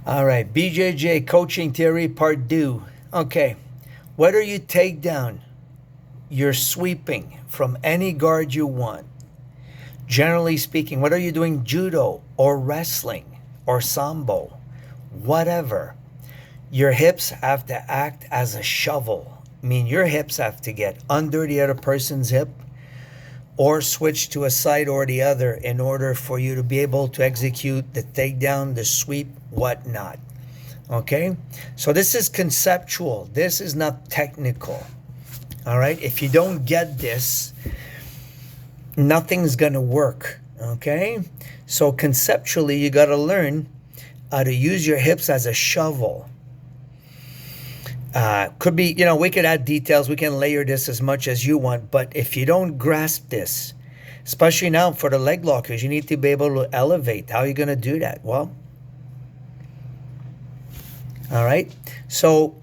All right, BJJ Coaching Theory Part 2. Okay, whether you take down, you're sweeping from any guard you want. Generally speaking, whether you're doing judo or wrestling or sambo, whatever, your hips have to act as a shovel. I mean, your hips have to get under the other person's hip or switch to a side or the other in order for you to be able to execute the takedown, the sweep, whatnot. Okay? So this is conceptual. This is not technical. All right? If you don't get this, nothing's going to work. Okay? So conceptually, you got to learn how to use your hips as a shovel. Could be, we could add details. We can layer this as much as you want. But if you don't grasp this, especially now for the leg lockers, you need to be able to elevate. How are you going to do that? Well, all right. So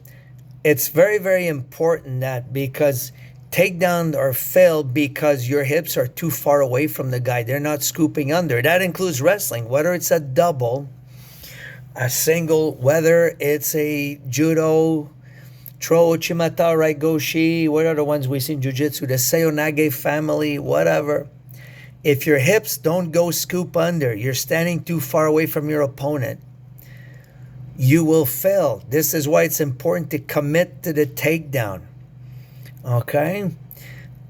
it's very, very important that because takedown or fail because your hips are too far away from the guy. They're not scooping under. That includes wrestling, whether it's a double, a single, whether it's a judo, Tro, Chimata, Raigoshi, what are the ones we see in Jiu-Jitsu? The Seonage family, whatever. If your hips don't go scoop under, you're standing too far away from your opponent, you will fail. This is why it's important to commit to the takedown. Okay?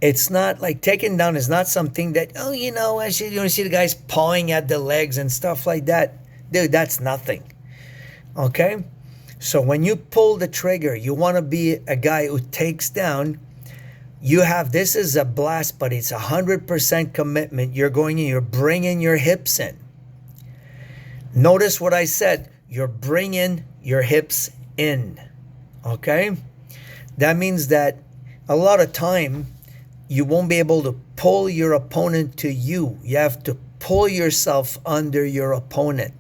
It's not like taking down is not something that, as you see the guys pawing at the legs and stuff like that. Dude, that's nothing. Okay? So when you pull the trigger, you want to be a guy who takes down. This is a blast, but it's 100% commitment. You're going in, you're bringing your hips in. Notice what I said. You're bringing your hips in. Okay? That means that a lot of time, you won't be able to pull your opponent to you. You have to pull yourself under your opponent.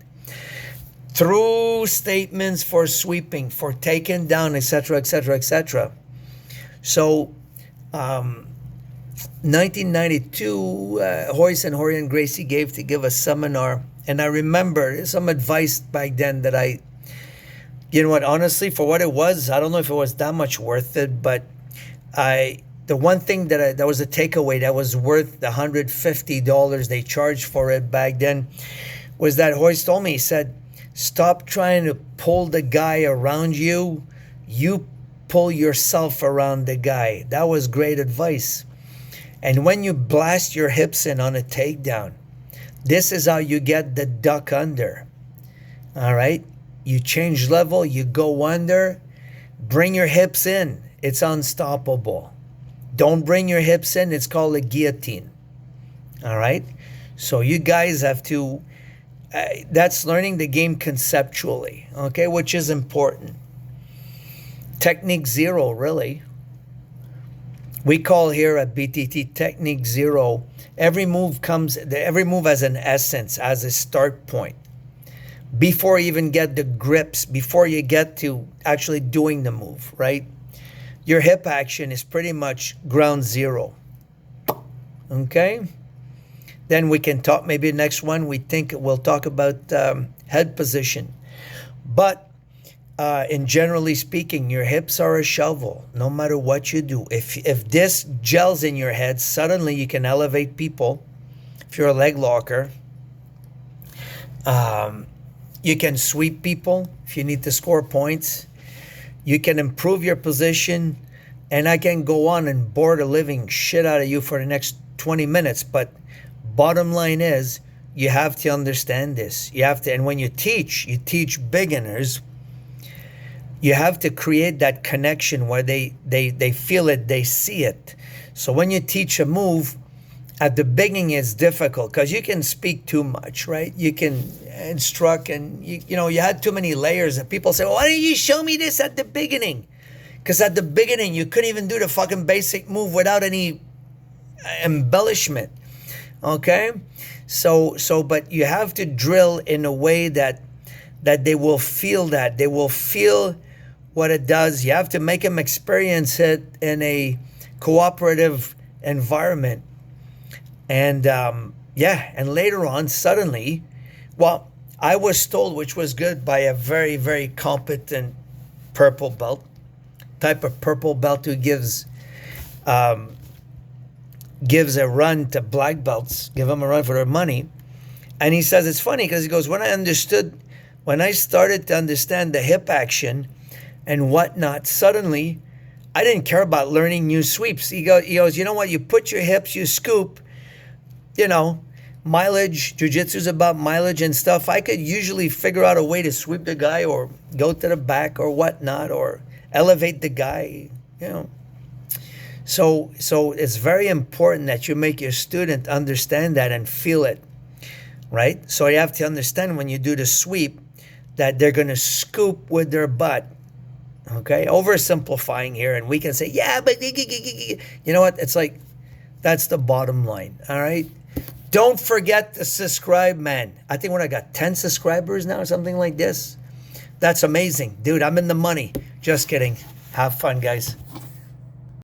Through statements for sweeping, for taking down, etc., etc., etc. So, 1992, Hoyce and Horian Gracie gave a seminar, and I remember some advice back then that honestly, for what it was, I don't know if it was that much worth it, but the one thing that was a takeaway that was worth the $150 they charged for it back then was that Hoyce told me, he said, stop trying to pull the guy around you. You pull yourself around the guy. That was great advice. And when you blast your hips in on a takedown, this is how you get the duck under. All right? You change level, you go under, bring your hips in. It's unstoppable. Don't bring your hips in. It's called a guillotine. All right? So you guys have to... that's learning the game conceptually, okay, which is important. Technique zero, really. We call here at BTT technique zero. Every move has an essence, as a start point. Before you even get the grips, before you get to actually doing the move, right? Your hip action is pretty much ground zero. Okay? Then we can talk, maybe next one, we'll talk about head position. But in generally speaking, your hips are a shovel, no matter what you do. If this gels in your head, suddenly you can elevate people. If you're a leg locker, you can sweep people if you need to score points. You can improve your position, and I can go on and bore the living shit out of you for the next 20 minutes, but bottom line is, you have to understand this. You have to, and when you teach beginners, you have to create that connection where they feel it, they see it. So when you teach a move, at the beginning it's difficult because you can speak too much, right? You can instruct, and you had too many layers, and people say, well, why didn't you show me this at the beginning? Because at the beginning, you couldn't even do the fucking basic move without any embellishment. Okay, but you have to drill in a way that they will feel that. They will feel what it does. You have to make them experience it in a cooperative environment. And and later on, suddenly, well, I was told, which was good, by a very, very competent purple belt, type of purple belt who um, gives a run to black belts, give them a run for their money. And he says it's funny because he goes, when I started to understand the hip action and whatnot, suddenly I didn't care about learning new sweeps. He goes, you know what? You put your hips, you scoop, you know, mileage, jiu-jitsu is about mileage and stuff. I could usually figure out a way to sweep the guy or go to the back or whatnot or elevate the guy, you know. So it's very important that you make your student understand that and feel it, right? So you have to understand when you do the sweep that they're going to scoop with their butt. Okay, oversimplifying here, and we can say, yeah, but you know what? It's like, that's the bottom line, all right? Don't forget to subscribe, man. I think when I got 10 subscribers now or something like this, that's amazing. Dude, I'm in the money. Just kidding. Have fun, guys.